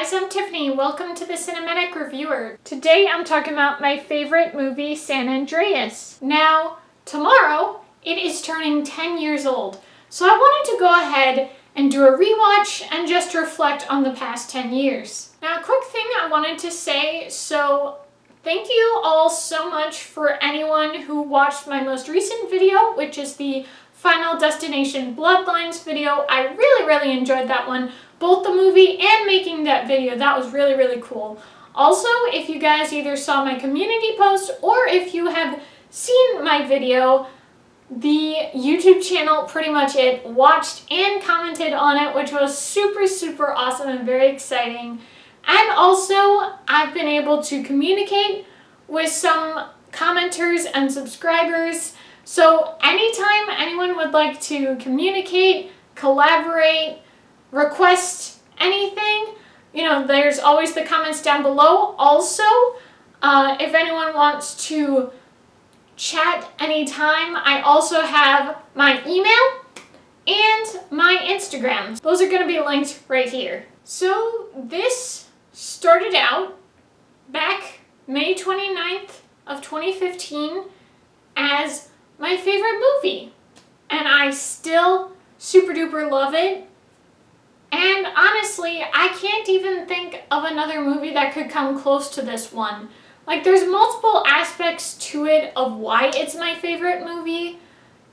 guys, I'm Tiffany. Welcome to the Cinematic Reviewer. Today I'm talking about my favorite movie, San Andreas. Now, tomorrow, it is turning 10 years old. So I wanted to go ahead and do a rewatch and just reflect on the past 10 years. Now, a quick thing I wanted to say, so thank you all so much for anyone who watched my most recent video, which is the Final Destination Bloodlines video. I really enjoyed that one. Both the movie and making that video, that was really cool. Also, if you guys either saw my community post or if you have seen my video, the YouTube channel pretty much watched and commented on it, which was super awesome and very exciting. And also, I've been able to communicate with some commenters and subscribers. So anytime anyone would like to communicate, collaborate, request anything, you know, there's always the comments down below. Also, if anyone wants to chat anytime, I also have my email and my Instagram. Those are going to be linked right here. So this started out back May 29th of 2015 as my favorite movie, and I still super duper love it. And honestly, I can't even think of another movie that could come close to this one. Like, there's multiple aspects to it of why it's my favorite movie.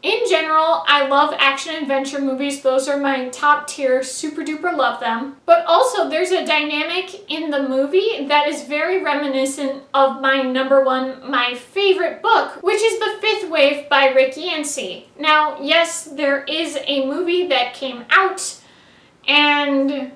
In general, I love action-adventure movies. Those are my top tier, super duper love them. But also, there's a dynamic in the movie that is very reminiscent of my my favorite book, which is The Fifth Wave by Rick Yancey. Now, yes, there is a movie that came out, and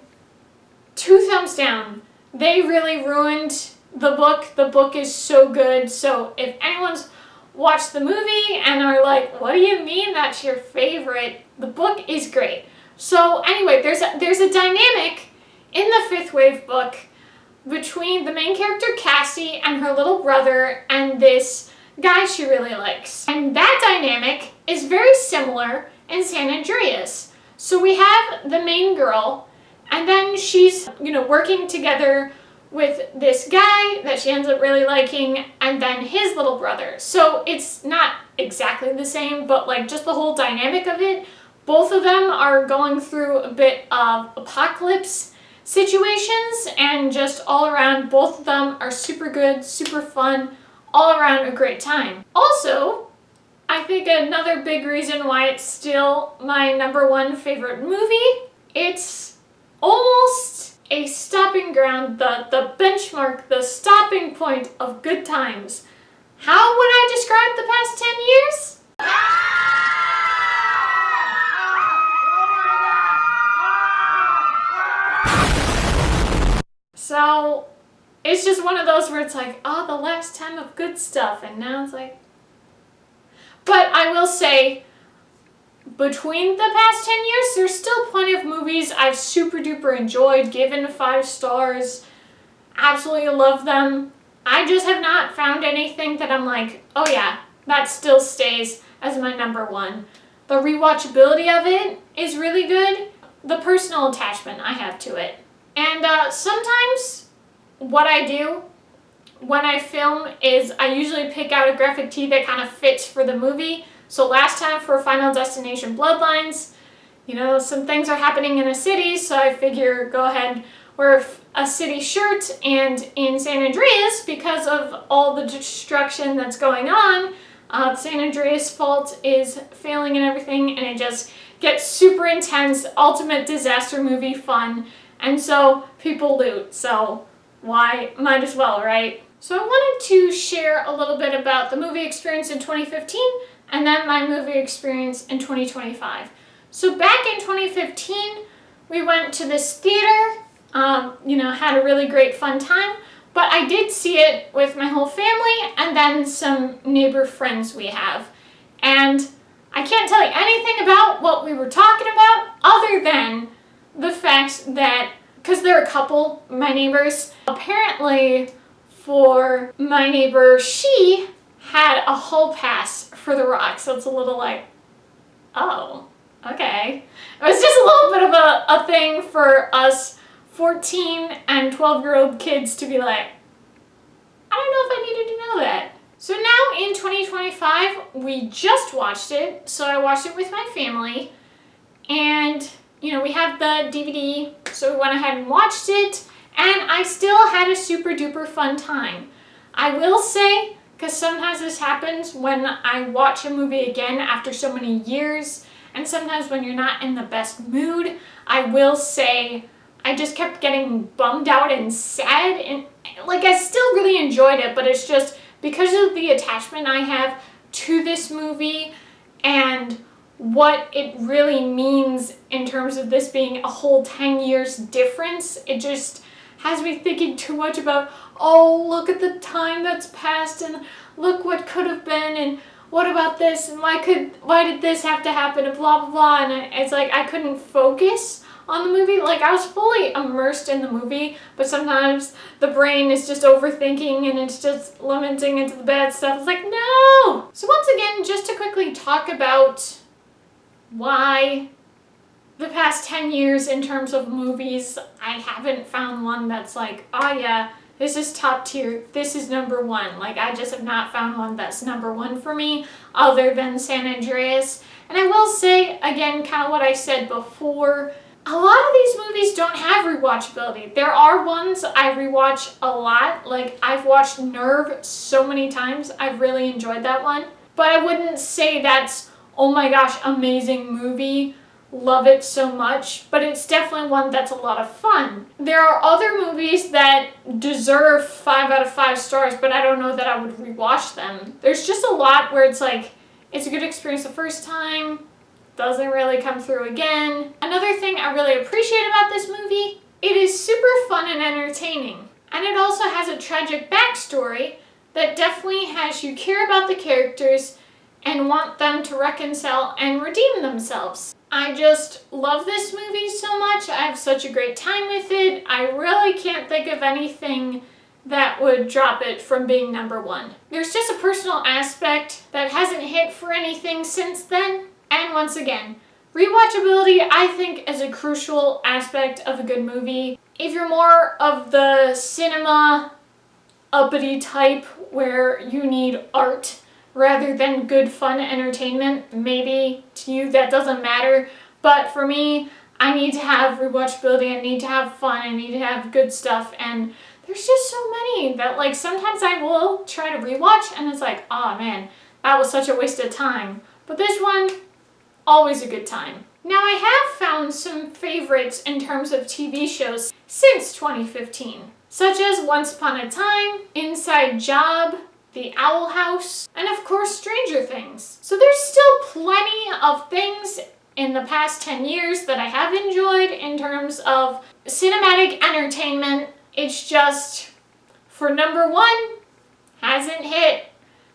2 thumbs down. They really ruined the book. The book is so good. So if anyone's watched the movie and are like, what do you mean that's your favorite? The book is great. So anyway, there's a dynamic in the Fifth Wave book between the main character Cassie and her little brother and this guy she really likes. And that dynamic is very similar in San Andreas. So we have the main girl, and then she's, you know, working together with this guy that she ends up really liking, and then his little brother. So it's not exactly the same, but like just the whole dynamic of it, both of them are going through a bit of apocalypse situations, and just all around, both of them are super good, super fun, all around a great time. Also, I think another big reason why it's still my #1 favorite movie, it's almost a stopping ground, the benchmark, the stopping point of good times. How would I describe the past 10 years? So it's just one of those where it's like, oh, the last time of good stuff, and now it's like. But I will say, between the past 10 years, there's still plenty of movies I've super duper enjoyed, given 5 stars, absolutely love them. I just have not found anything that I'm like, oh yeah, that still stays as my #1. The rewatchability of it is really good. The personal attachment I have to it. And sometimes what I do when I film is I usually pick out a graphic tee that kind of fits for the movie. So last time for Final Destination Bloodlines, you know, some things are happening in a city, so I figure go ahead, wear a city shirt. And in San Andreas, because of all the destruction that's going on, San Andreas Fault is failing and everything, and it just gets super intense, ultimate disaster movie fun. And so people loot, so why? Might as well, right? So I wanted to share a little bit about the movie experience in 2015 and then my movie experience in 2025. So back in 2015, we went to this theater, you know, had a really great fun time, but I did see it with my whole family and then some neighbor friends we have. And I can't tell you anything about what we were talking about other than the fact that, because they're a couple, my neighbors, apparently for my neighbor, she had a hall pass for The Rock, so it's a little like, oh, okay. It was just a little bit of a thing for us 14 and 12-year-old kids to be like, I don't know if I needed to know that. So now in 2025, we just watched it. So I watched it with my family. And, you know, we have the DVD, so we went ahead and watched it. And I still had a super duper fun time. I will say, because sometimes this happens when I watch a movie again after so many years, and sometimes when you're not in the best mood, I will say I just kept getting bummed out and sad, and like I still really enjoyed it, but it's just because of the attachment I have to this movie and what it really means in terms of this being a whole 10 years difference, it just has me thinking too much about, oh, look at the time that's passed and look what could have been and what about this and why did this have to happen and blah blah blah, and it's like I couldn't focus on the movie. Like I was fully immersed in the movie, but sometimes the brain is just overthinking and it's just lamenting into the bad stuff. It's like, no! So once again, just to quickly talk about why the past 10 years in terms of movies, I haven't found one that's like, oh yeah, this is top tier, this is number one. Like I just have not found one that's number one for me other than San Andreas. And I will say, again, kind of what I said before, a lot of these movies don't have rewatchability. There are ones I rewatch a lot. Like I've watched Nerve so many times, I've really enjoyed that one. But I wouldn't say that's, oh my gosh, amazing movie, love it so much, but it's definitely one that's a lot of fun. There are other movies that deserve 5 out of 5 stars, but I don't know that I would rewatch them. There's just a lot where it's like, it's a good experience the first time, doesn't really come through again. Another thing I really appreciate about this movie, it is super fun and entertaining. And it also has a tragic backstory that definitely has you care about the characters and want them to reconcile and redeem themselves. I just love this movie so much. I have such a great time with it. I really can't think of anything that would drop it from being number one. There's just a personal aspect that hasn't hit for anything since then. And once again, rewatchability I think is a crucial aspect of a good movie. If you're more of the cinema uppity type where you need art rather than good fun entertainment, maybe to you that doesn't matter, but for me, I need to have rewatchability, I need to have fun, I need to have good stuff, and there's just so many that like sometimes I will try to rewatch and it's like, oh man, that was such a waste of time. But this one, always a good time. Now I have found some favorites in terms of TV shows since 2015, such as Once Upon a Time, Inside Job, The Owl House, and of course Stranger Things. So there's still plenty of things in the past 10 years that I have enjoyed in terms of cinematic entertainment. It's just, for number one, hasn't hit.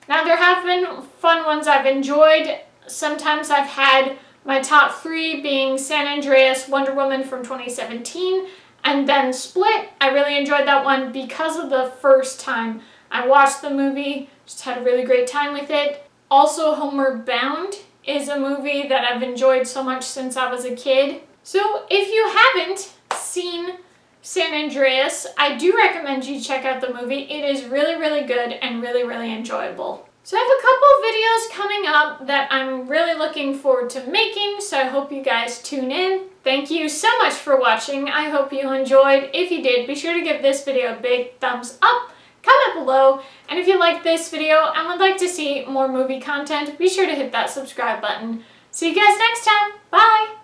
Now there have been fun ones I've enjoyed. Sometimes I've had my top 3 being San Andreas, Wonder Woman from 2017, and then Split. I really enjoyed that one because of the first time I watched the movie, just had a really great time with it. Also, Homeward Bound is a movie that I've enjoyed so much since I was a kid. So if you haven't seen San Andreas, I do recommend you check out the movie. It is really, really good and really, really enjoyable. So I have a couple of videos coming up that I'm really looking forward to making, so I hope you guys tune in. Thank you so much for watching. I hope you enjoyed. If you did, be sure to give this video a big thumbs up, comment below, and if you liked this video and would like to see more movie content, be sure to hit that subscribe button. See you guys next time. Bye!